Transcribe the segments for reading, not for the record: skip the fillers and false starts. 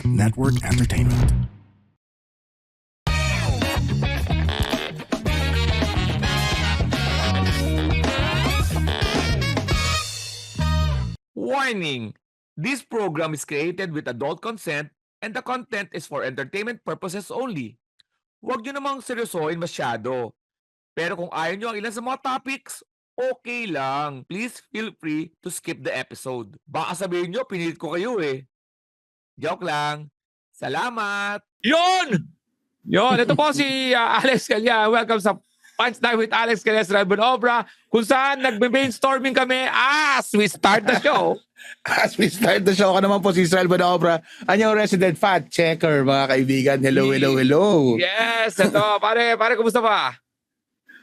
Network Entertainment. Warning! This program is created with adult consent and the content is for entertainment purposes only. Huwag nyo namang seryosohin masyado. Pero kung ayaw nyo ang ilan sa mga topics, okay lang. Please feel free to skip the episode. Baka sabihin nyo, pinilit ko kayo eh. Joke lang. Salamat! Yun! Ito po si Alex Calya. Welcome sa Punch Night with Alex Calya sa Rebel Obra, kung saan nagbe-brainstorming kami as we start the show. As we start the show, ka naman po si Israel Banobra, anyong resident fact checker, mga kaibigan. Hello, hello, hello. Yes, ito. Pare, kumusta ba?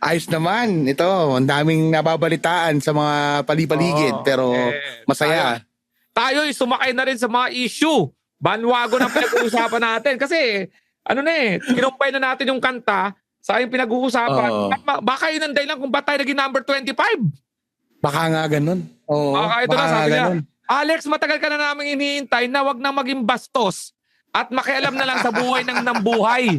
Ayos naman. Ito, ang daming nababalitaan sa mga palipaligid, pero masaya. Tayo sumakay na rin sa mga issue. Banwago na pinag-uusapan natin. Kasi, kinumpay na natin yung kanta sa yung pinag-uusapan. Baka yun ang dahilan kung ba't tayo naging number 25. Baka nga ganun. Oo, baka ito na, baka sabi niya, ganun. Alex, matagal ka na namin hinihintay na wag na maging bastos at makialam na lang sa buhay ng nambuhay.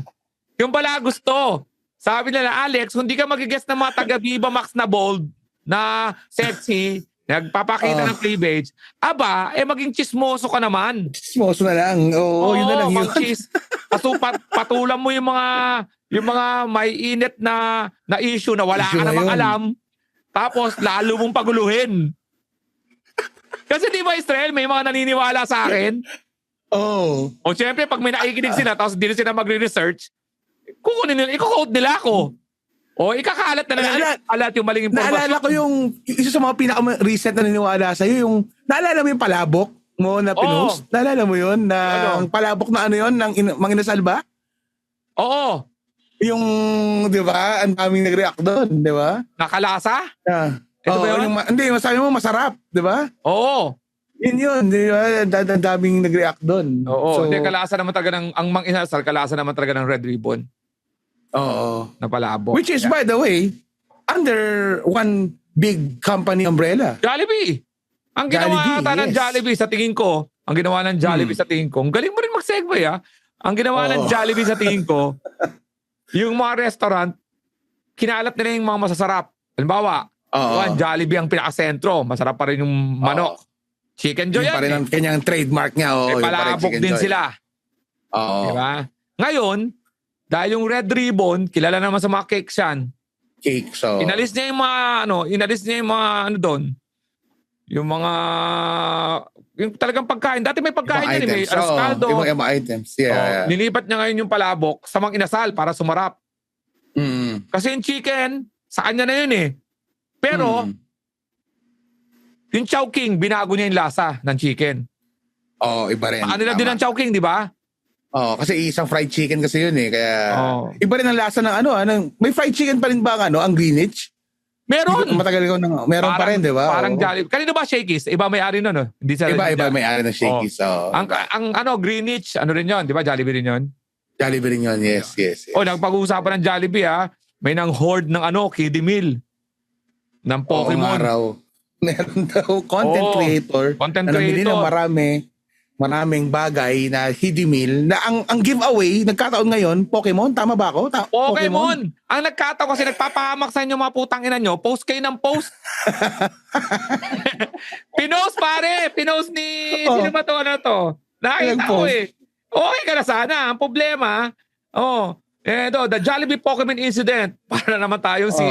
Yung pala gusto. Sabi nila, Alex, hindi ka magigest ng mga taga-Viva Max na bold, na sexy, nagpapakita ng cleavage. Aba, maging chismoso ka naman. Chismoso na lang. Oo, yun na lang yun. Kaso patulan mo yung mga may init na issue na wala ka namang alam. Tapos lalo mong paguluhin. Kasi di ba, Israel, may mga naniniwala sa akin? Oo. O siyempre, pag may nakikinig sila, tapos hindi sila magre-research, kukunin nila, iko-quote nila ako. O ikakalat na nila alat yung maling impormasyon. Naalala ko yung isa sa mga pinaka-recent na naniniwala sa'yo, yung naalala mo yung palabok mo na pinost? Naalala mo yun? Na ang palabok na ano yun, ng Manginasal ba? Oo. Yung, di ba, ang daming nag-react doon, di ba? Nakalasa? Ito ba yun? Hindi, sabi mo masarap, di ba? Oo. Yun, di ba? Ang daming nag-react doon. Oo. Hindi, kalasa naman talaga ang Manginasal, kalasa naman talaga ng Red Ribbon. Oo. Na palabok. Which is, by the way, under one big company umbrella. Jollibee. Ang ginawa ata ng Jollibee sa tingin ko, ang galing mo rin mag-segue Ang ginawa ng Jollibee sa tingin ko, yung mga restaurant, kinalat nila yung mga masasarap. Halimbawa, Jollibee ang pinakasentro, masarap pa rin yung manok. Chicken Joy yan. Yung pa rin ang kanyang trademark niya. Palabok din sila. Diba? Ngayon, dahil yung Red Ribbon, kilala naman sa mga cakes yan. Cakes, Inalis niya yung mga doon. Yung mga, yung talagang pagkain. Dati may pagkain yan, may arascaldo. Yung mga items, nilipat niya ngayon yung palabok sa mga inasal para sumarap. Kasi yung chicken, sa kanya na yun Pero, yung Chowking, binago niya yung lasa ng chicken. Iba rin. Ano na din ang Chowking, di ba? Kasi isang fried chicken kasi yun Kaya iba rin ang lasa ng may fried chicken pa rin ba ang Greenwich? Meron. Matagal ko meron pa rin, di ba? Parang Jollibee. Kanino ba Shakey's? Iba may-ari nun, Hindi sa Iba may-ari ng Shakey's. Ang Greenwich, rin yun, di ba? Jollibee rin yun? Jollibee rin yun, yes. Nagpag-uusapan ng Jollibee, may nang hoard ng Kiddie Meal. Ng Pokemon. Meron daw content creator. Namili ng maraming bagay na Kiddie Meal na ang giveaway nagkataon ngayon Pokemon, tama ba ako? Pokemon. Ang nagkataon kasi nagpapahamak sa inyo mga putang ina nyo, post kayo ng post. Pinost ni sino ba to? Nakita ko Okay ka na sana. Ang problema, the Jollibee Pokemon incident. Para naman tayo si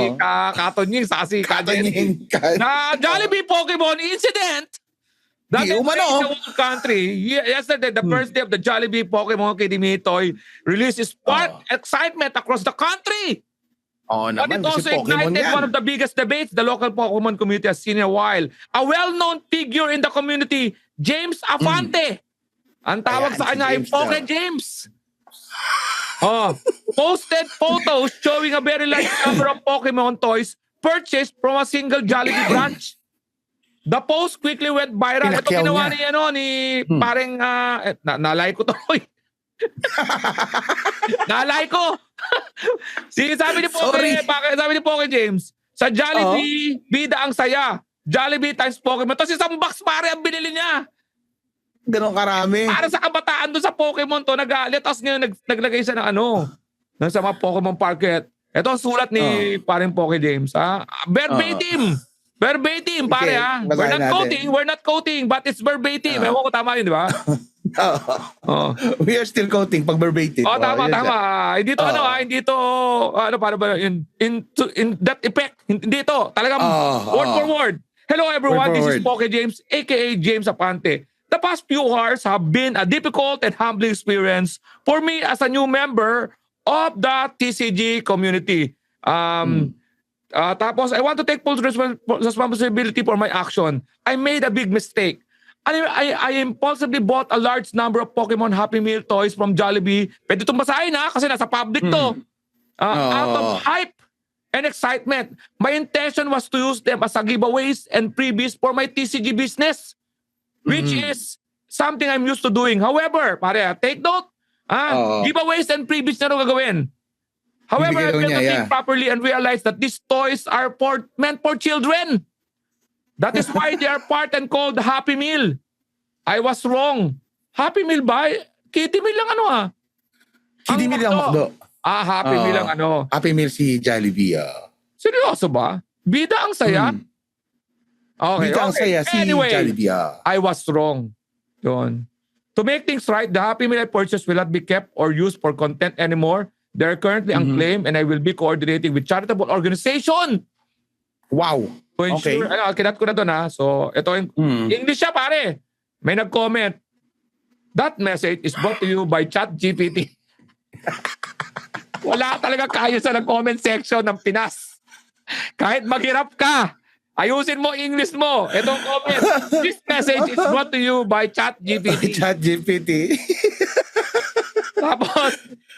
Katonying sa si Katonying. Na Jollibee Pokemon incident. That is the whole country. Yesterday, the first day of the Jollibee Pokemon Kiddie Me toy release sparked excitement across the country. But it also ignited one of the biggest debates the local Pokemon community has seen in a while. A well-known figure in the community, James Afante. Ang tawag sa kanya ay Poke James. Posted photos showing a very large number of Pokemon toys purchased from a single Jollibee branch. The post quickly went viral. Ito ginawa ni parang nalay ko to. Nalay ko. Sabi ni Poke James, sa Jollibee, bida ang saya. Jollibee times Pokemon. Tapos isang box pare ang binili niya. Ganun karami. Para sa kabataan doon sa Pokemon to, nagalit. Tapos ngayon, naglagay siya ng sa mga Pokemon Market. Ito ang sulat ni paring Poke James. Verbatim! Verbatim, pare ha. We're not quoting, but it's verbatim. Ewan ko tama yun, di ba? We are still quoting pag verbatim. Tama. Hindi to hindi to, para ba, in that effect. Hindi to, talagang word for word. Hello everyone, this is Poke James, aka James Apante. The past few hours have been a difficult and humbling experience for me as a new member of the TCG community. Tapos, I want to take full responsibility for my action. I made a big mistake. I impulsively bought a large number of Pokemon Happy Meal toys from Jollibee. Pwede itong basahin kasi nasa public to. Out of hype and excitement. My intention was to use them as a giveaways and freebies for my TCG business. Which is something I'm used to doing. However, take note. Giveaways and freebies na rin gagawin. However, I failed to think properly and realized that these toys are meant for children. That is why they are part and called Happy Meal. I was wrong. Happy Meal ba? Kitty Meal lang Kitty Meal lang McDo. Happy Meal lang Happy Meal si Jollibee. Seryoso ba? Bida ang saya? Okay, Bida ang saya si Jollibee. I was wrong. Yun. To make things right, the Happy Meal I purchased will not be kept or used for content anymore. They're currently unclaimed and I will be coordinating with charitable organization. Wow. To ensure, kinat ko na to na. So, ito yung English siya, pare. May nag-comment. That message is brought to you by ChatGPT. Wala talaga kayo sa nag-comment section ng Pinas. Kahit maghirap ka, ayusin mo English mo. Itong comment. This message is brought to you by ChatGPT. ChatGPT.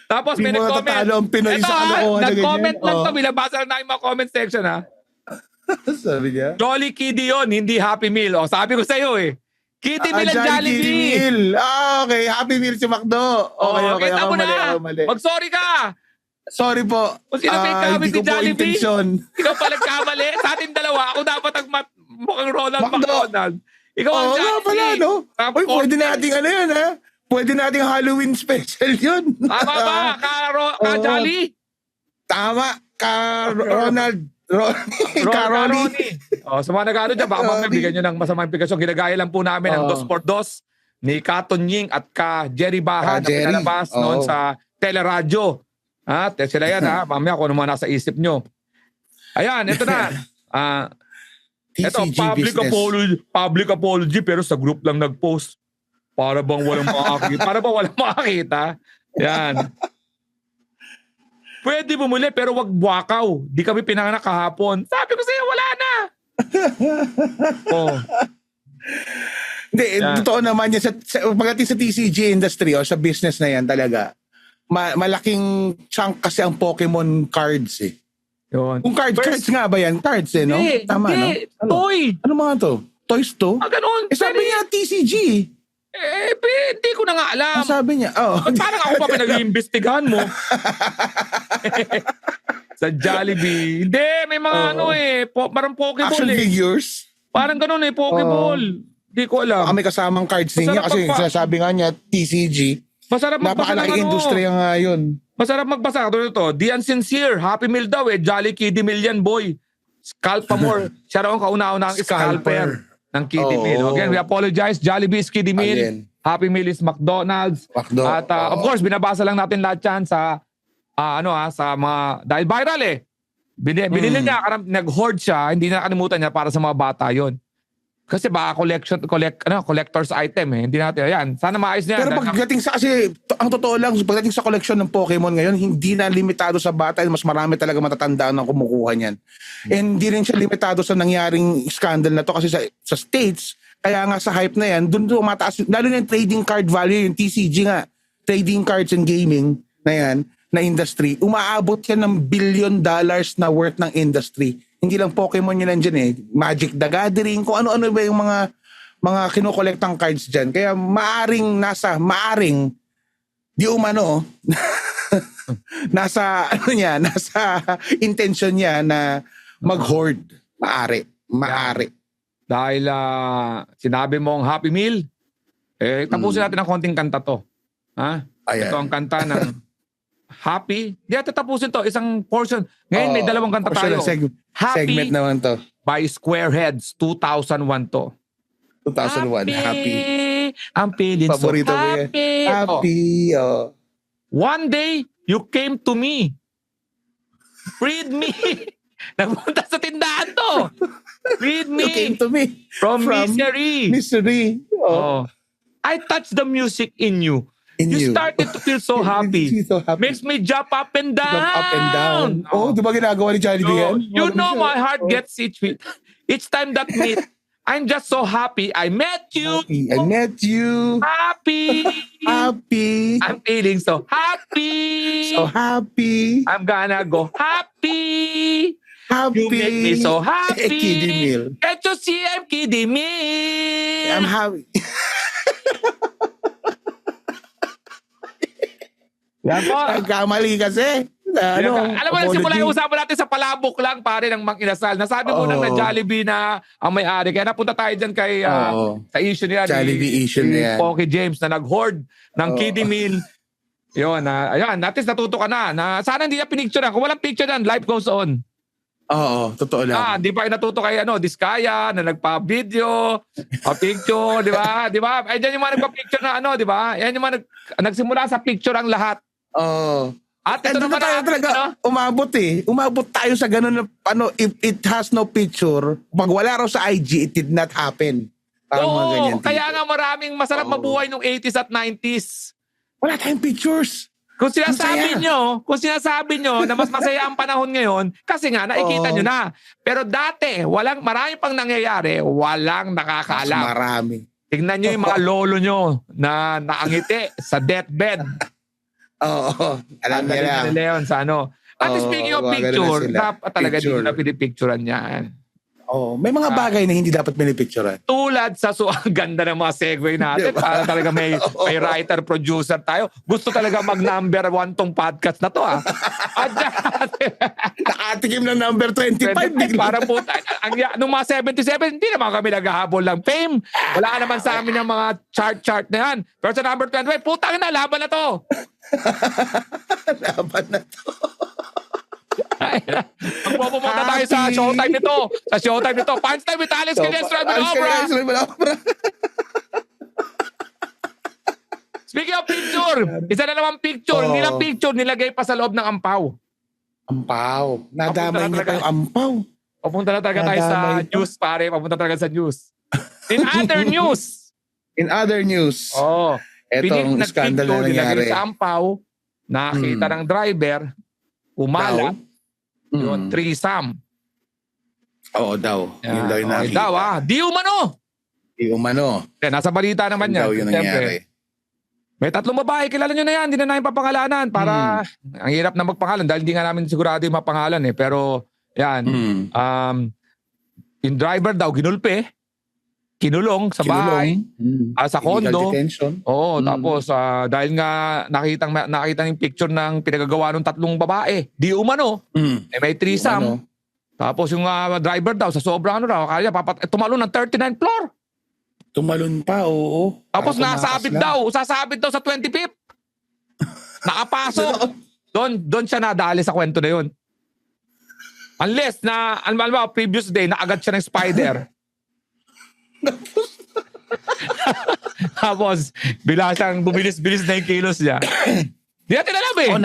Tapos may nag-comment. Nag-comment lang to. Bilabasa lang namin mga comment section Sabi niya? Jolly Kitty yun, hindi Happy Meal. Sabi ko sa'yo Kitty Meal and Jollibee. Okay. Happy Meal si McDo. Okay. Kita mo na. Mag-sorry ka. Sorry po. Kung sino may kamit si Jollibee. Ikaw pa nagkamali. Sa ating dalawa, ako dapat mukhang Ronald McDonald. Ikaw ang Jollibee. Pwede nating yan Pwede nating Halloween special yun. Tama ba? Ka-Jolly? Tama. Ronald. Ronnie. Sa mga nag-ano dyan, baka mabibigyan nyo ng masamang impligasyon. Ginagaya lang po namin ang 2x2 ni Katon Ying at ka Jerry Baha na pinalabas noon sa teleradyo. Sila yan mamaya kung ano mga nasa isip nyo. Ayan, ito na. Ito, public apology pero sa group lang nag-post. Para bang walang makakita. Yan. Pwede bumuli pero wag buwakaw. Di kami pinanganak kahapon. Sabi ko sa'yo, wala na. Hindi, totoo naman yan. Pagdating sa TCG industry o sa business na yan talaga, malaking chunk kasi ang Pokemon cards Yun. Kung cards nga ba yan? Cards no? Tama, no? Toy. Ano mga to? Toys to? Ganun. Sabi niya TCG. Hindi ko na nga alam. Sabi niya, Parang ako pa pinag-iimbestigahan mo. Sa Jollibee. Hindi, may mga parang Pokeball action figures? Parang ganun Pokeball. Hindi ko alam. May kasamang cards niya kasi sabi nga niya, TCG. Masarap magbasa napakalaking industriya nga yun. Masarap magbasa. Ito, The Unsincere, Happy Meal daw Jolly Kitty Meal yan, boy. Scalpamore. Siya raw ang kauna-una ng scalper ng Kitty Meal. Again, we apologize. Jollibee is Kitty Meal. Happy Meal is McDonald's. At of course, binabasa lang natin lahat yan sa sa mga, dahil viral binili niya, nag-hoard siya, hindi na nakalimutan niya para sa mga bata yon. Kasi baka collector's item Hindi natin, yan. Sana maayos niya. Pero pagdating sa, kasi ang totoo lang, pagdating sa collection ng Pokemon ngayon, hindi na limitado sa bata, mas marami talaga matatandaan ang kumukuha niyan. And hindi rin siya limitado sa nangyaring scandal na to kasi sa States, kaya nga sa hype na yan, doon mataas, lalo na yung trading card value, yung TCG nga, trading cards and gaming na yan, na industry, umaabot yan ng $1 billion na worth ng industry. Hindi lang Pokemon yun nandiyan Magic the Gathering, kung ano-ano ba yung mga kinukolektang cards dyan. Kaya maaring di umano, nasa intention niya na mag-hoard. Maari. Dahil sinabi mo ang Happy Meal, tapusin natin ng konting kanta to. Ha? Ayan. Ito ang kanta ng Happy. Di natin tapusin to. Isang portion. Ngayon may dalawang kanta tayo. Happy Segment naman to. by Squareheads. 2001 to. 2001. Happy. I'm feeling Paborito so mo yan. happy. Happy. Oh. One day, you came to me. Freed me. Nagpunta sa tindahan to. Freed You came me to me. from misery. Misery. Oh. Oh. I touched the music in you. In You you. started to feel so happy. Feel so happy. Makes me jump up and down. Jump up and down. Oh, di ba ginagawa ni Jollibee yan? You know my heart Oh. gets itchy. Each time that meet, I'm just so happy. I met you. Happy. I met you. Happy. Happy. I'm feeling so happy. So happy. I'm gonna go happy. Happy. You make me so happy. Kiddie meal. Can't you see I'm kidding me? I'm happy. Yan po. Nagkamali kasi. Ano, Alam mo na, simula yung usapan natin sa palabok lang, pare, ng Mang Inasal. Nasabi mo lang na Jollibee na ang may-ari. Kaya napunta tayo dyan kay, sa issue niya. Jollibee issue niya. Pocky James na nag-hoard ng kiddie meal. Yun, ayan, natin natuto ka na sana hindi niya pinicture na. Kung walang picture yan, life goes on. Oo, totoo lang. Di pa natuto kay Diskaya na nagpa-video, pa-picture, di ba? Di ba? Ay, dyan yung mga nagpa-picture na di ba? Yan yung mga nagsimula sa picture ang lahat. Oo. At ito naman tayo talaga umabot eh. Umabot tayo sa ganun na if it has no picture, pag wala raw sa IG, it did not happen. Parang mga ganyan. Kaya nga maraming masarap mabuhay nung 80s at 90s. Wala tayong pictures. Kung sinasabi nyo na mas masaya ang panahon ngayon, kasi nga nakikita nyo na. Pero dati, marami pang nangyayari, walang nakakaalam. Mas marami. Tingnan nyo yung mga lolo nyo na naangiti sa deathbed. Oo. Alam nila. Leon sa At speaking of picture, dapat talaga dito na pinipicturean yan. Oh, may mga bagay na hindi dapat pinipicturean. Tulad sa ang ganda ng mga segue natin. Diba? Para talaga may writer-producer tayo. Gusto talaga mag-number 1 tong podcast na to. At nakatikim ng number 25. Para po, nung mga 77, hindi naman kami naghahabol ng fame. Wala naman sa amin ng mga chart na yan. Pero sa number 25, putang na, laban na to. Laban na to. Magpupunta tayo sa showtime nito. Sa showtime nito. Punch time with Alex Calestro and Obra. Speaking of picture, isa na naman picture. Hindi lang picture, nilagay pa sa loob ng ampaw. Ampaw. Nadamay niya pa yung ampaw. Papunta na talaga tayo sa news, pare. Papunta talaga sa news. In other news. Etong scandal na nangyari. Nilagay sa ampaw, nakita ng driver, umalat, yun, threesome. Oo daw. Yun daw yung nakita. Di umano. Di umano. Nasa balita naman yan. Daw yung nangyari. May 3 babae, kilala nyo na yan, hindi na namin papangalanan para ang hirap na magpangalan dahil hindi nga namin sigurado yung mapangalan eh. Pero yan, yung driver daw ginulpe, kinulong sa bahay, sa kondo. Tapos dahil nga nakita yung picture ng pinagagawa ng 3 babae, di umano, may threesome. Tapos yung driver daw sa sobrang kaya tumalon ng 39th floor. Tumalon pa, oo. Tapos sasabit daw sa 25th. Nakapasok. Doon siya nadali sa kwento na yun. Unless na, previous day, naagad siya ng spider. Tapos, bila siyang bumilis-bilis na yung kilos niya. Di natin alam eh.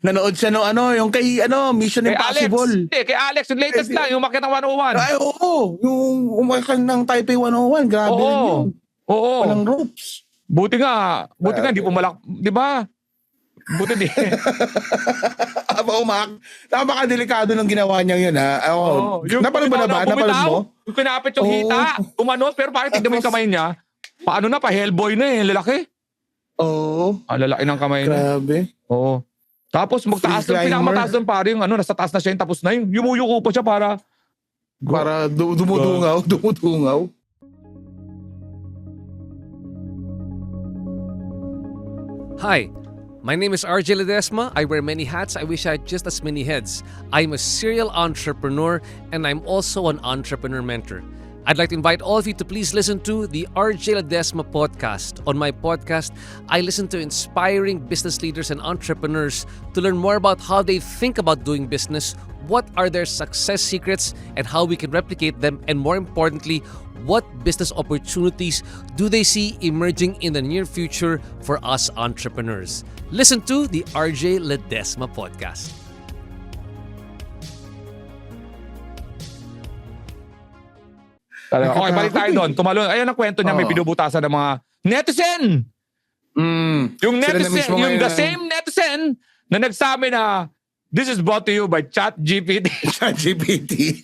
Nanood siya yung kay Mission Impossible. Kay Alex, yung latest lang, yung umakyat ng 101. Ay, oo. Yung umakyat ng Taipei 101. Grabe rin yun. Oo. Walang ropes. Buti nga, hindi pumalak. Di ba? Buti di. Napakadelikado ng ginawa niya yun, ha? Napanood mo na ba? Napanood mo? Yung pinapit yung hita, umanos, pero bakit tignan mo yung kamay niya? Paano na, Hellboy na eh, lalaki. Oo. Lalaki ng kamay niya. Grabe. Oo. Tapos magtaas doon, pinakamataas doon pare yung nasa taas na siya, tapos na yung yumuyuko pa siya para dumudungaw. Hi, my name is RJ Ledesma. I wear many hats. I wish I had just as many heads. I'm a serial entrepreneur and I'm also an entrepreneur mentor. I'd like to invite all of you to please listen to the RJ Ledesma podcast. On my podcast, I listen to inspiring business leaders and entrepreneurs to learn more about how they think about doing business, what are their success secrets, and how we can replicate them, and more importantly, what business opportunities do they see emerging in the near future for us entrepreneurs. Listen to the RJ Ledesma podcast. Okay, balik tayo doon. Tumalon. Ayun ang kwento niya, may binubutasan ng mga netizen. Yung Sila na netizen, mismo yung ngayon. the same netizen na nagsabi na this is brought to you by ChatGPT. ChatGPT.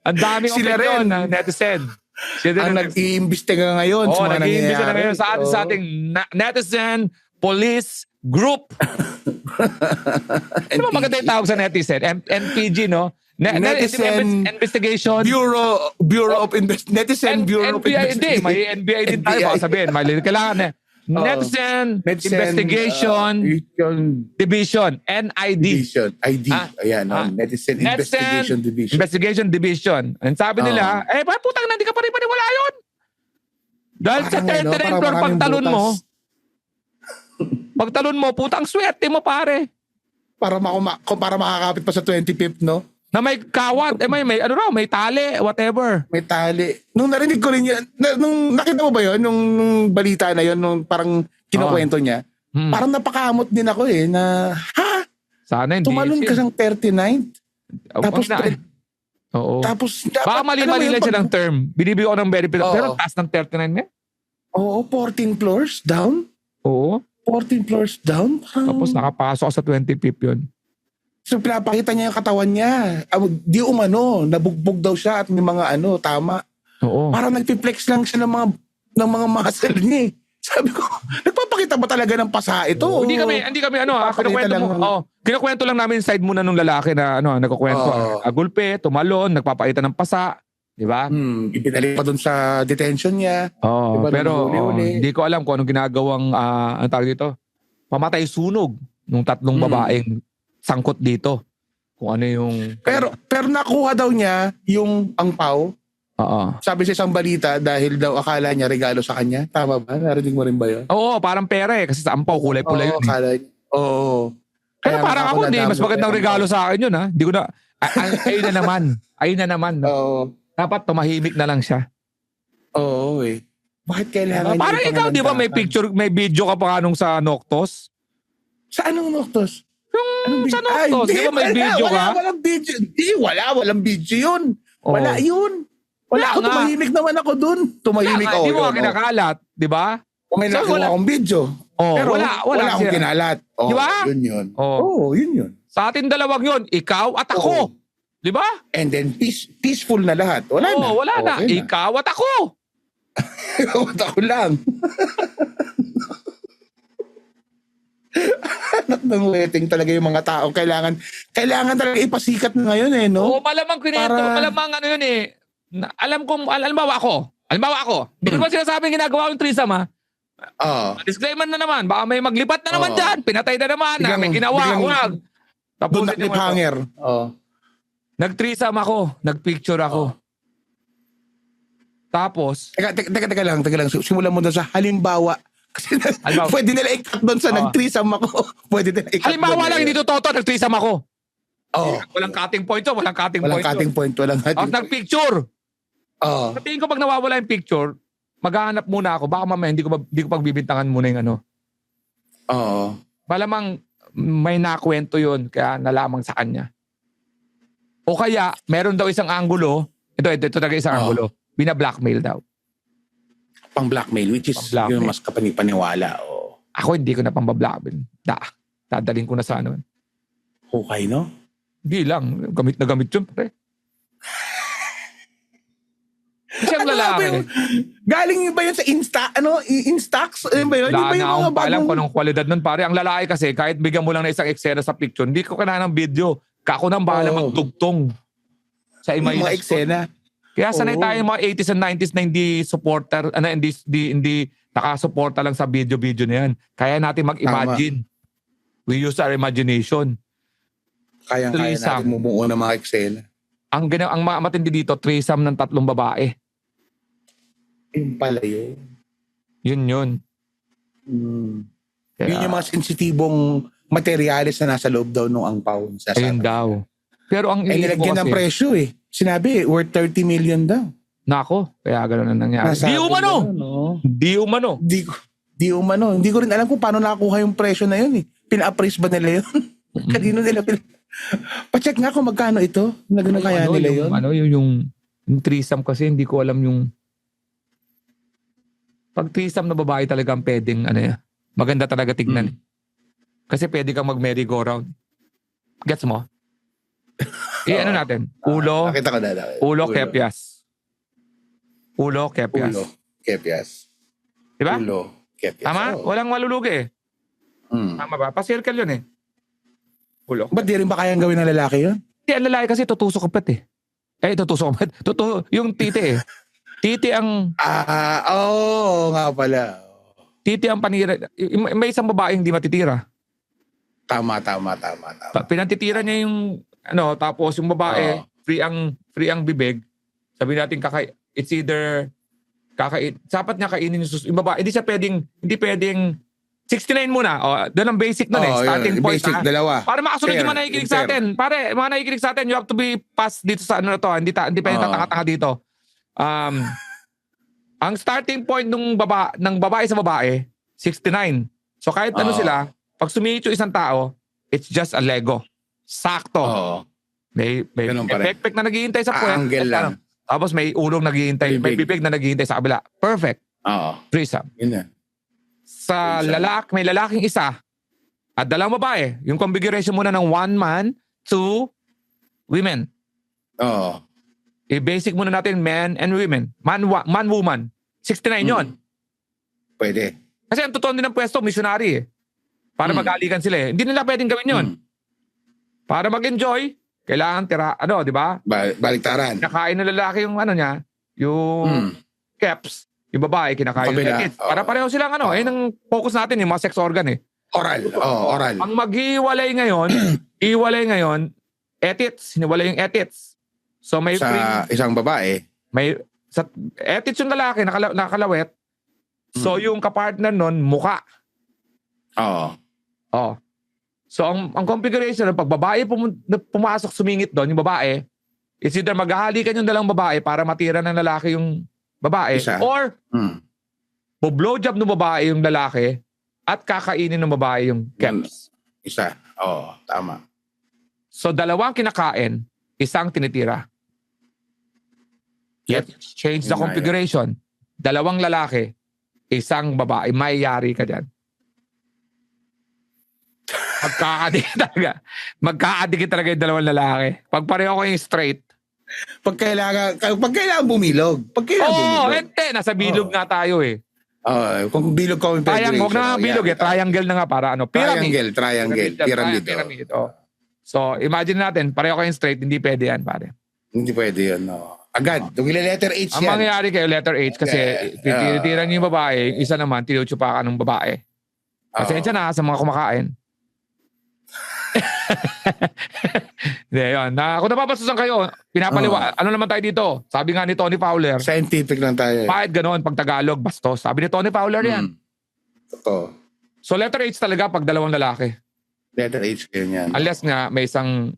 Ang daming Sila opinion rin. na netizen. Sila Ang din nag-iimbestiga ngayon sa mga nag-iimbis na nangyayari. ngayon sa ating netizen police group. Ano ba maganda yung tawag sa netizen? NPG, no? Netizen Investigation. Bureau of Netizen Bureau of NBI din. May NBI din tayo. NBI. Baka sabihin. Kailangan na. Netizen Investigation Division. NID. Division. ID. Ayan. Netizen Investigation Division. Investigation Division. Ang sabi nila, bakit putang na, hindi ka pa rin paniwala yun? Dahil sa Parang 39 parang floor, maraming pagtalon mo, putang swerte mo, pare. Para makakapit pa sa 25th, no? Na may kawat, may tali, whatever. May tali. Nung narinig ko rin yun, nung nakita mo ba yun, nung balita na yun, nung parang kinukwento niya, parang napakamot din ako na, Sana hindi. tumalon ka ng 39th? Tapos, Oo. tapos, Baka mali-mali lang siya ng term. Binibigyan ko ng benefit. Oo. Pero taas ng 39 nga. Oo, 14 floors down. Oo. 14 floors down. Tapos nakapasok sa 25th yun. So pinapakita niya yung katawan niya. Di umano, nabugbog daw siya at may mga tama. Oo. Parang nagpi-flex lang siya ng mga muscle niya. Sabi ko, nagpapakita ba talaga ng pasa ito? Hindi kami kinukwento lang namin yung side muna nung lalaki na nagkukwento. Agulpe, tumalon, nagpapakita ng pasa. Di ba? Ipinalik pa dun sa detention niya. Oo. Diba, Pero huli-huli. hindi ko alam kung anong ginagawang, ang tawag dito, pamatay sunog nung tatlong babaeng sangkot dito. Kung ano yung... Pero nakuha daw niya yung angpaw. Oo. Sabi sa isang balita dahil daw akala niya regalo sa kanya. Tama ba? Narinig mo rin ba yun? Oo, parang pera Kasi sa ampaw, kulay-pula yun. Akala niya. Oo. Pero parang ako, hindi. Mas magandang nadamay. regalo sa akin yun, ha? Hindi ko na... Ayun na naman. Ayun na naman. No? Oo. Dapat tumahimik na lang siya. Oo eh. Bakit kailangan Parang niya ikaw, di ba, may ipangalandakan? picture, may video ka pa nga nung sa Noctos? Sa anong Noctos? Yung sa Noctos, di ba may video ka? Walang video. Hindi, walang video yun. Oo. Wala yun. Wala ako, nga. tumahimik naman ako dun. Tumahimik ako. Hindi mo yun, ka kinakalat, di ba? Kung may So, nakuha wala- akong video. Oh, Pero wala akong siya. kinalat. Oh, Di ba? Yun. Oh. Oo, yun. Sa atin dalawang yun, ikaw at ako. Oo. Di ba? And then peaceful na lahat. Wala na. Oo, wala na. Okay Ikaw at ako. Ako lang. Anak ng wedding talaga yung mga tao. Kailangan talaga ipasikat na ngayon no? Oo, malamang kinento. Malamang yun alam mo ako. Hindi ko ba sinasabing ginagawa yung threesome, ha? Disclaimer na naman. Baka may maglipat na naman dyan. Pinatay na naman. May ginawa. Huwag. Doon Tapusin naman. cliffhanger. Nag-threesome ako. Nag-picture ako. Tapos, Teka lang. Simulan mo doon sa halimbawa. Kasi Halimbawa. pwede nila i-cut doon sa nag-threesome ako. Pwede nila i-cut halimbawa doon. lang, hindi totoo, nag-threesome ako. Walang Cutting point to. Walang cutting cutting point. point. Tapos nag-picture. Sa tingin ko pag nawawala yung picture, maghahanap muna ako. Baka mamaya hindi ko pagbibintangan muna yung Malamang may nakwento yun kaya nalamang sa kanya. O kaya, meron daw isang angulo. Ito talaga isang angulo. Bina-blackmail daw. Pang-blackmail, which is Pang-blackmail. yung mas kapani-paniwala. Ako hindi ko na pang-blackmail. Dadalhin ko na sa ano. Okay, no? Hindi lang. Gamit na gamit yun. Pre. Kasi ang Ano lalaki. ba yung, galing ba yun sa Instax? Ano ba yun? Di Wala ba yung na mga akong paalam bagong... ko ng kwalidad nun, pare. Ang lalaki kasi, kahit bigyan mo lang na isang eksena sa picture, hindi ko kailangan ng video. Kako nang bahala magtugtong sa Yung mga imagination. eksena. Kaya sanay Oo. tayo ng mga 80s and 90s na hindi supporter, hindi nakasuporta lang sa video na yan. Kaya natin mag-imagine. We use our imagination. Kaya Threesome. natin mumuo ng mga eksena. Ang matindi dito, threesome ng 3 babae. Yung pala yun. Yun. Yun yung mga sensitibong materialis na nasa loob daw nung angpaw. Ayun daw. Pero ang Ay, nilagyan ng presyo eh. Sinabi, worth 30 million daw. Nako, kaya gano'n ang nangyari. Di umano! Di umano. Hindi ko rin alam kung paano nakakuha yung presyo na yun eh. Pina-appraise ba nila yun? Kanino nila pa-check nga kung magkano ito. Nagano kaya nila yun? Yung threesome kasi hindi ko alam yung pag threesome na babae talaga ang pwedeng maganda talaga tignan. Kasi pwede kang mag-merry-go-round. Gets mo? Ano natin? Ulo. Nakita ko na. Ulo, kepias. Ulo, kepias. Diba? Ulo, kepias. Tama? Walang malulugi eh. Tama ba? Pa-circle yun eh. Ulo. Ba't di rin ba kayang gawin ng lalaki yun? Hindi, ang lalaki kasi tutusok kapit eh. Tutusok kapit. Yung titi eh. Titi ang... nga pala. Titi ang panira. May isang babae hindi matitira. Tama. Pinatitira niya yung tapos yung babae free ang bibig. Sabi natin it's either dapat niya kainin yung babae. Hindi pwedeng 69 muna. Doon ang basic nun starting point. Basic, dalawa. Para makasunod yung mga nakikinig sa atin. Pare, mga nakikinig sa atin, you have to be past dito sa na to. Hindi pa yung tatanga-tanga dito. Ang starting point ng babae sa babae, 69. So kahit sila, pag sumihit yung isang tao, it's just a Lego. Sakto. May pekpek na naghihintay sa puwet. Angle lang. Tapos may ulong naghihintay. May bibig na naghihintay sa kabila. Perfect. Threesome. Yun na. Sa may lalaking isa at dalawang babae. Yung configuration muna ng 1 man, 2 women. I-basic muna natin men and women. Man, woman. 69 yon. Pwede. Kasi ang totoo din ng pwesto, missionary eh. Para mag-alikan sila eh. Hindi nila pwedeng gawin yun. Para mag-enjoy, kailangan di ba? Baliktaran. Kinakain ng lalaki yung niya, yung keps, yung babae, kinakain ng etits. Para pareho silang ang focus natin, yung mga sex organ eh. Oral. Oral. Ang maghiwalay ngayon, etits, hiniwalay yung etits. So may sa isang babae. Sa etits yung lalaki, nakalawet. So yung kapartner nun, muka. So ang configuration pag babae pumasok sumingit doon yung babae, it's either maghahalikan yung dalang babae para matira ng lalaki yung babae or blowjob ng babae yung lalaki at kakainin ng babae yung keps. Isa. Tama. So dalawang kinakain, isang tinitira. Let's change the configuration. Dalawang lalaki, isang babae. May yari ka dyan. Magkakadikit talaga yung dalawang lalaki. Pag pareho ko yung straight. Pag kailangan bumilog. Hindi. Nasa bilog nga tayo eh. Kung bilog ko yung huwag na bilog eh. Triangle na nga para Triangle. Pyramid. So, imagine natin, pareho ko yung straight, hindi pwede yan, pare. Hindi pwede yan, Agad. Yung letter H yan. Ang mangyayari kayo, letter H, kasi tinitiran niyo yung babae, isa naman, tinutsupakan ng babae. Pasensya na sa mga kumakain. Hindi, yun. Kung napapasusan kayo, ano naman tayo dito? Sabi nga ni Tony Fowler. Scientific lang tayo. Kahit ganoon, pag Tagalog, bastos. Sabi ni Tony Fowler yan. Totoo. So letter H talaga pag dalawang lalaki. Letter H kayo yan. Unless nga may isang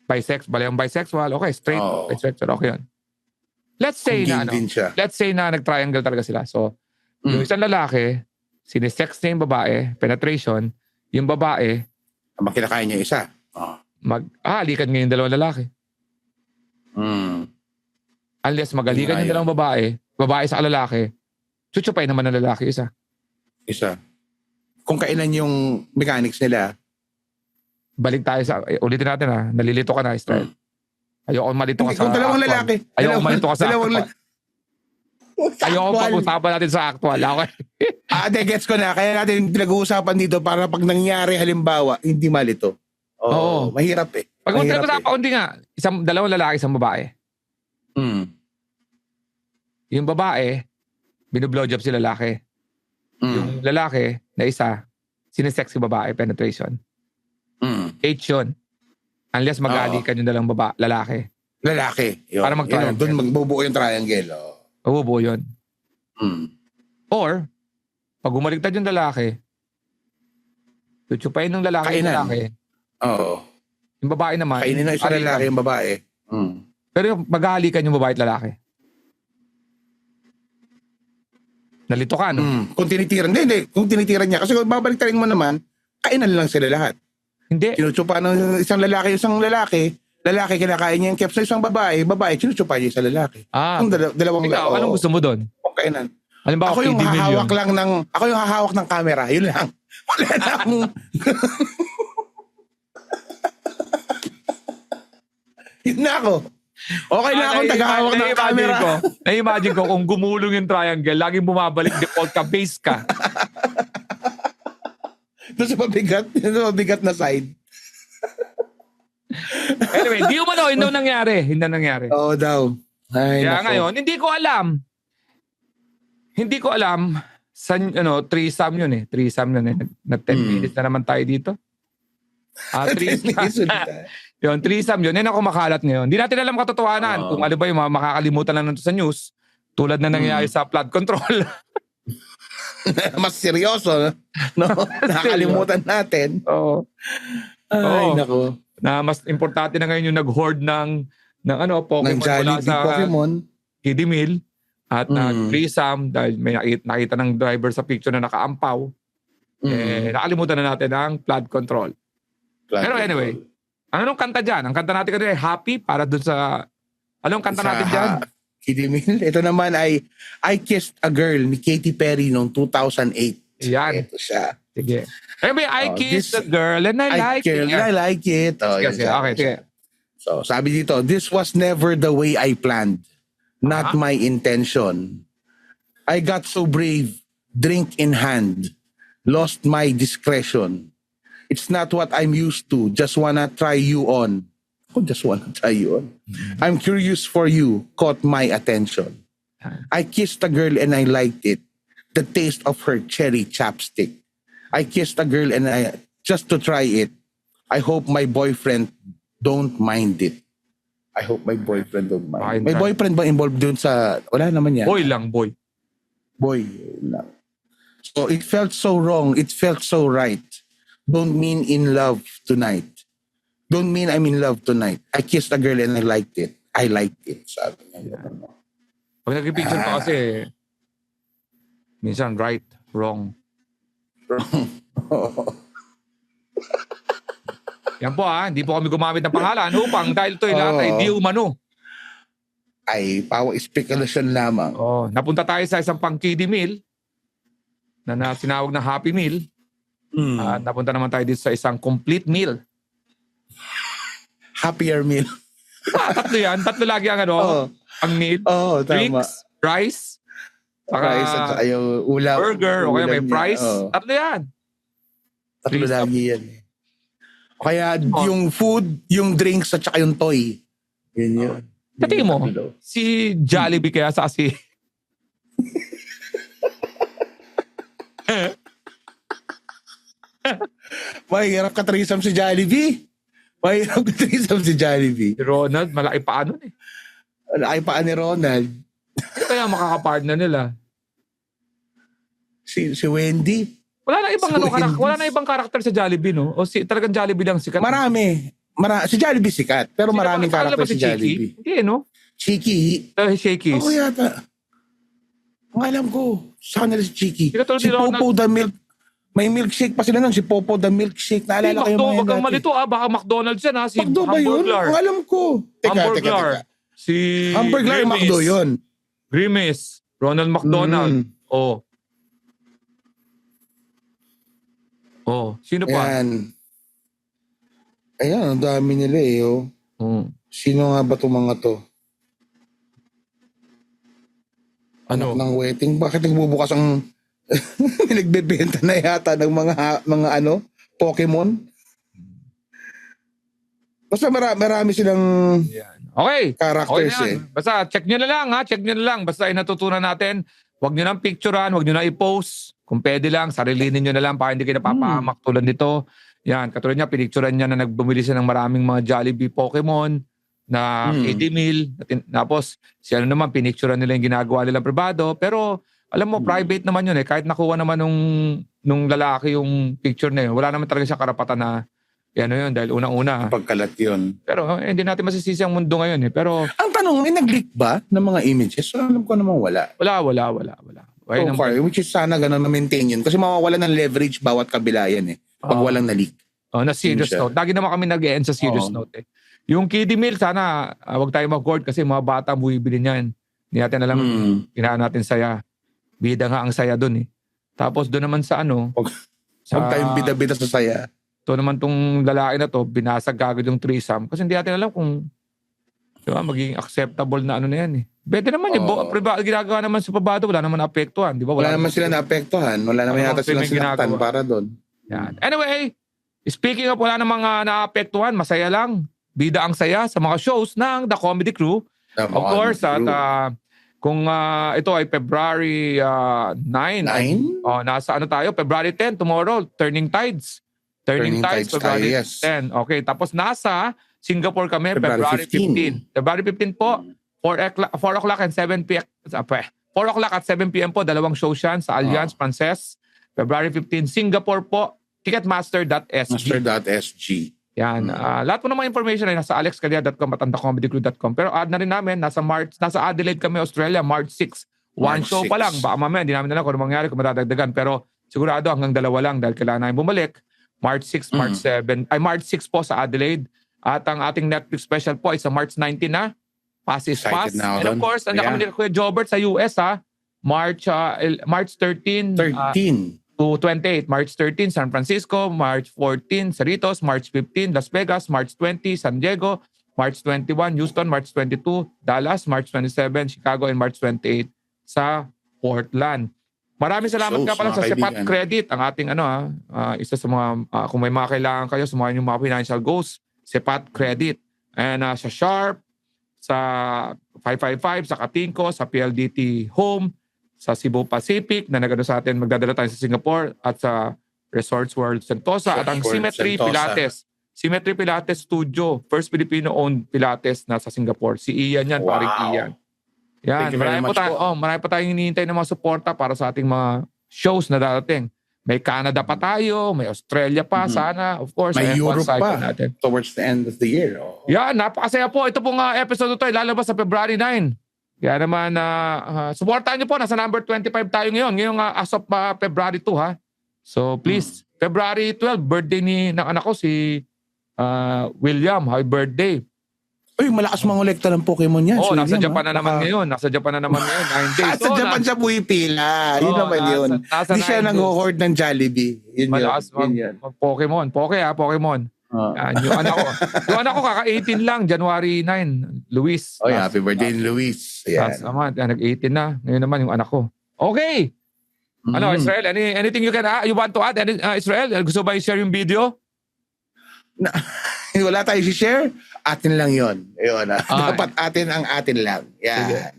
bisexual, okay, straight, bisexual, okay yun. Let's say na nag-triangle talaga sila. So, yung isang lalaki, sinesex niya yung babae, penetration, yung babae, kinakain niya isa. halikan ngayon dalawang lalaki. Unless magalikan yung dalawang babae sa lalaki, chuchupay naman ng lalaki isa. Kung kailan yung mechanics nila, balik tayo sa, ulitin natin nalilito ka na, Israel. Ayoko malito ka sa kung dalawang lalaki. Ayoko malito ka sa actual. Ayoko pag-usapan natin sa actual. Okay? Gets ko na. Kaya natin pinag-uusapan dito para pag nangyari halimbawa, hindi malito. Oo. Mahirap eh. Pag pinag-uusapan, hindi nga, dalawang lalaki, isang babae. Yung babae, binu-blowjob si lalaki. Yung lalaki na isa, sinesex si babae, penetration. H yun. Unless mag-alikan yung dalawang lalaki. Yun. Para mag-triangle. Doon magbubuo yung triangle. Mabubuo yun. Or, pag umaligtad yung lalaki, chuchupain ng lalaki yung lalaki. Oo. Yung babae naman. Kainin ng isang lalaki yung babae. Pero yung maghahalikan yung babae at lalaki. Nalito ka, no? Kung tinitiran, hindi. Kung tinitiran niya. Kasi kung babaliktarin mo naman, kainan lang sila lahat. Hindi. Tinutsupa ng isang lalaki, kinakain niya yung keps ng isang babae, sinutsupa niya sa lalaki. Yung dalawang ikaw, anong gusto mo doon? Kainan. Halimbawa, Ako yung hahawak yun. lang ako yung hahawak ng camera. Yun lang. Wala na akong... Yun na ako. Okay na akong tagahawak ng camera. Na-imagine ko kung gumulong yung triangle, laging bumabalik, default ka, base ka. Doon sa mabigat na side. Anyway, hindi daw nangyari. Oo daw. Ay, kaya nako. ngayon, hindi ko alam sa threesome yun eh. Threesome yun eh. Nag 10 minutes na naman tayo dito. Yun, threesome yun. Yan ang kumakalat ngayon. Hindi natin alam katotohanan. Kung ano ba yung makakalimutan lang nito sa news. Tulad na nangyayari sa flood control. Mas seryoso. No? Nakakalimutan natin. Oo. Ay, nako. Na mas importante na ngayon yung nag-hoard ng Pokemon ng Jollibee Pokemon. Kiddie Meal. At threesome dahil may nakita ng driver sa picture na nakaampaw. Nakalimutan na natin ang flood control. Pero anyway, anong kanta dyan? Ang kanta natin kanina ay Happy para dun sa... Anong kanta natin dyan? Kiddie Meal. Ito naman ay I Kissed a Girl ni Katy Perry noong 2008. Yan. Ito siya. Sige. Anyway, I kissed a girl and I like it. I like it. Okay, sige. So, sabi dito, this was never the way I planned. Not my intention. I got so brave, drink in hand, lost my discretion. It's not what I'm used to, just wanna try you on. Just wanna try you on. I'm curious for you, caught my attention. I kissed a girl and I liked it. The taste of her cherry chapstick. I kissed a girl and just to try it. I hope my boyfriend don't mind it. I hope my boyfriend don't mind. May boyfriend ba involved dun sa... Wala naman yan. Boy lang, boy. Boy lang. So it felt so wrong. It felt so right. Don't mean in love tonight. Don't mean I'm in love tonight. I kissed a girl and I liked it. I liked it. Sabi niya. Pag nag-picture pa kasi, minsan right, wrong. Yan po hindi po kami gumamit ng pangalan upang dahil ito lahat ay di umano. Ay, speculation lamang. Napunta tayo sa isang pang kiddie meal na sinawag na Happy Meal. At napunta naman tayo dito sa isang complete meal. Happier meal. Tatlo yan. Tatlo lagi ang ang meal. Drinks, rice, rice at saka yung ulam. Burger, o kaya may fries. Tatlo yan. Tatlo lagi yan. Kaya yung food, yung drinks at saka yung toy. Yun. Tingin mo, si Jollibee kaya sa kasi... Mahirap ka threesome si Jollibee. Si Ronald, malaki pa nun eh. Malaki pa ni Ronald. Kaya makakapartner nila. Si Wendy. Wala na ibang karakter sa Jollibee, no? O talagang Jollibee lang sikat? Marami. Si Jollibee sikat, pero maraming karakter si Jollibee. Hindi, no? Cheeky. Shakey's. Oo yata. Ang alam ko, sa kanila si Cheeky. Si Ronald. Popo the Milk. May milkshake pa sila nun, si Popo the Milkshake. Naalala kayo mga yan wag kang malito baka McDonald's yan Si McDo ba yun? Ang alam ko. Teka. Si Hamburglar, McDo yun. Grimace. Ronald McDonald. Sino pa? Ayan, ang dami nila Sino nga ba itong mga to? Anak ng wedding. Bakit nagbubukas ang... Nagbebenta na yata ng mga Pokemon? Basta marami silang characters Basta check nyo na lang Check nyo na lang. Basta natutunan natin. Huwag nyo nang picturean. Huwag nyo na i-post. Kung pwede lang, sarilinin nyo na lang para hindi kayo napapahamak tulad nito. Yan, katulad niya, pinicturean niya na nagbumili siya ng maraming mga Jollibee Pokemon. na KD meal. Tapos, si ano naman, pinicturean nila yung ginagawa nilang privado. Pero, alam mo, private naman yun eh. Kahit nakuha naman nung lalaki yung picture na yun, wala naman talaga siyang karapatan na ano yun, dahil unang-una. Pagkalat yun. Pero hindi natin masisisi ang mundo ngayon eh. Pero, Ang tanong, may nag-leak ba ng mga images? So, alam ko naman wala. wala. Why So naman? far, which is sana ganun na-maintain yun. Kasi mawawala ng leverage bawat kabila yan eh. Pag walang na-leak. Na serious Yun siya. note. Lagi naman kami nag-end sa serious note eh. Yung kiddie meal, sana wag tayo mag-court kasi mga bata ang bumibili niyan. Hindi natin alam, kinahan natin saya. Bida nga ang saya dun eh. Tapos doon naman sa Huwag tayong bida-bida sa saya. ito naman tong lalaki na to, binasag agad yung threesome. Kasi hindi natin alam kung magiging acceptable na ano na yan eh. Pwede naman ginagawa naman sa pabado, wala naman naapektuhan. Di ba? Wala naman sila naapektuhan. Wala naman yata silang sinaktan ginagawa para doon. Yan. Anyway, speaking of wala namang naapektuhan, masaya lang. Bida ang saya sa mga shows ng The Comedy Crew. Of course, at kung ito ay February 9. Nasa ano tayo? February 10, tomorrow, Turning Tides. Turning Tides, February 10. Okay, tapos nasa Singapore kami, February 15. February 15 po, 4 o'clock and 7 p.m. 4 o'clock at 7 p.m. po, dalawang shows yan sa Allianz Frances. February 15, Singapore po, ticketmaster.sg. Master.sg. Yan. Lahat po ng mga information ay nasa alexcalia.com at andacomedycrew.com. Pero add na rin namin, nasa Adelaide kami, Australia, March 6. One March show 6. pa lang. Baka mamaya, hindi namin alam kung ano mangyari, kung madadagdagan. Pero sigurado hanggang 2 lang dahil kailangan namin bumalik. March 6, March 7. March 6 po sa Adelaide. At ang ating Netflix special po ay sa March 19 na. Pass is pass. And of course, nandiyan kami ni Kuya Jobert sa US ha. March 13 to 28. March 13, San Francisco. March 14, Cerritos. March 15, Las Vegas. March 20, San Diego. March 21, Houston. March 22, Dallas. March 27, Chicago. And March 28 sa Portland. Maraming salamat nga pala sa Sepat Credit, ang ating isa sa mga, kung may mga kailangan kayo sa mga financial goals, Sepat Credit. And sa Sharp, sa 555, sa Katingko, sa PLDT Home, sa Cebu Pacific, na nagano sa atin, magdadala tayo sa Singapore, at sa Resorts World Sentosa, at ang Symmetry Pilates. Symmetry Pilates Studio, first Filipino-owned Pilates na sa Singapore. Si Ian yan, paring Ian. Yan, marami pa tayong hinihintay ng mga suporta para sa ating mga shows na darating. May Canada pa tayo, may Australia pa sana, of course. May Europe pa natin. Towards the end of the year. Yan, napakasaya po. Ito pong episode ito ay lalabas sa February 9. Kaya naman, supportahan niyo po. Nasa number 25 tayo ngayon. Ngayong as of February 2 ha. So please, February 12, birthday ng anak ko si William. Happy birthday. Uy, malakas mangolekta ng Pokemon yan. Nasa Japan na naman ngayon. 9 days. Sa Japan siya pumipila. Yun naman yun. Hindi siya nang-hoard ng Jollibee. Yun malakas Pokemon. Pokemon. Yung anak ko kaka-18 lang, January 9, Luis. Happy birthday Luis. Nag-18 na. Ngayon naman yung anak ko. Okay. Israel, anything you want to add? Israel, gusto ba i-share yung video? Wala tayo i-share. Atin lang yun. Dapat atin ang atin lang. Yan.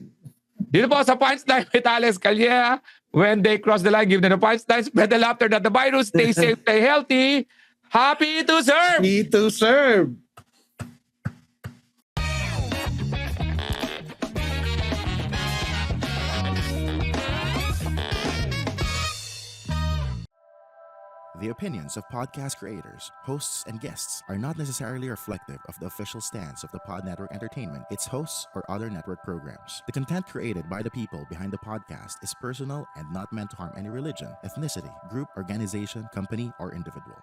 Dito po sa Punchline with Alex Calleja. When they cross the line, give them the punchline. Spread the laughter, not the virus. Stay safe, stay healthy. Happy to serve! Happy to serve! The opinions of podcast creators, hosts, and guests are not necessarily reflective of the official stance of the Pod Network Entertainment, its hosts, or other network programs. The content created by the people behind the podcast is personal and not meant to harm any religion, ethnicity, group, organization, company, or individual.